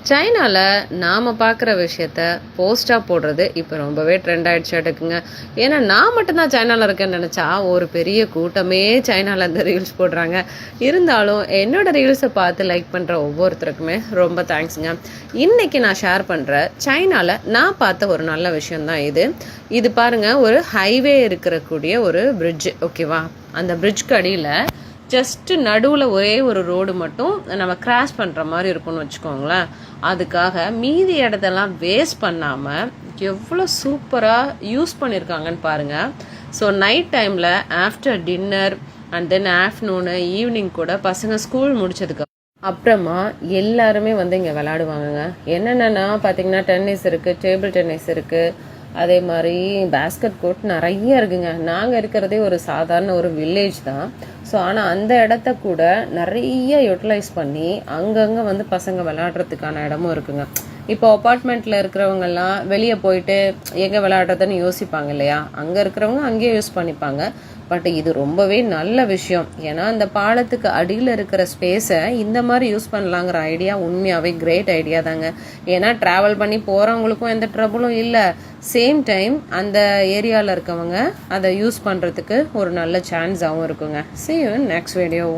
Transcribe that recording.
சைனாவில் நாம் பார்க்குற விஷயத்த போஸ்ட்டாக போடுறது இப்போ ரொம்பவே ட்ரெண்ட் ஆகிடுச்சாட்டுக்குங்க. ஏன்னா நான் மட்டும்தான் சைனாவில் இருக்கேன்னு நினச்சா ஒரு பெரிய கூட்டமே சைனாவில் இந்த ரீல்ஸ் போடுறாங்க. இருந்தாலும் என்னோடய ரீல்ஸை பார்த்து லைக் பண்ணுற ஒவ்வொருத்தருக்குமே ரொம்ப தேங்க்ஸுங்க. இன்றைக்கி நான் ஷேர் பண்ணுற சைனாவில் நான் பார்த்த ஒரு நல்ல விஷயந்தான் இது பாருங்கள், ஒரு ஹைவே இருக்கக்கூடிய ஒரு பிரிட்ஜ். ஓகேவா, அந்த பிரிட்ஜ்க்கு அடியில் ஜஸ்ட்டு நடுவில் ஒரே ஒரு ரோடு மட்டும் நம்ம கிராஸ் பண்ணுற மாதிரி இருக்கும்னு வச்சுக்கோங்களேன். அதுக்காக மீதி இடத்தெல்லாம் வேஸ்ட் பண்ணாமல் எவ்வளோ சூப்பராக யூஸ் பண்ணியிருக்காங்கன்னு பாருங்கள். ஸோ நைட் டைமில் after dinner and then afternoon evening கூட பசங்க ஸ்கூல் முடிச்சதுக்கு அப்புறமா எல்லாருமே வந்து இங்கே விளையாடுவாங்கங்க. என்னென்னா பார்த்தீங்கன்னா டென்னிஸ் இருக்குது, டேபிள் டென்னிஸ் இருக்குது, அதே மாதிரி பேஸ்கெட் கோர்ட் நிறைய இருக்குங்க. நாங்கள் இருக்கிறதே ஒரு சாதாரண ஒரு வில்லேஜ் தான். ஸோ ஆனால் அந்த இடத்த கூட நிறைய யூட்டிலைஸ் பண்ணி அங்கங்கே வந்து பசங்க விளையாடுறதுக்கான இடமும் இருக்குங்க. இப்போ அப்பார்ட்மெண்ட்டில் இருக்கிறவங்கெல்லாம் வெளியே போயிட்டு எங்கே விளையாடுறதுன்னு யோசிப்பாங்க இல்லையா, அங்கே இருக்கிறவங்க அங்கேயே யூஸ் பண்ணிப்பாங்க. பட் இது ரொம்பவே நல்ல விஷயம். ஏன்னா இந்த பாலத்துக்கு அடியில் இருக்கிற ஸ்பேஸை இந்த மாதிரி யூஸ் பண்ணலாங்கிற ஐடியா உண்மையாகவே கிரேட் ஐடியா தாங்க. ஏன்னா ட்ராவல் பண்ணி போகிறவங்களுக்கும் எந்த ட்ரபுளும் இல்லை, சேம் டைம் அந்த ஏரியாவில் இருக்கவங்க அதை யூஸ் பண்ணுறதுக்கு ஒரு நல்ல சான்ஸாகவும் இருக்குங்க. See you in next video.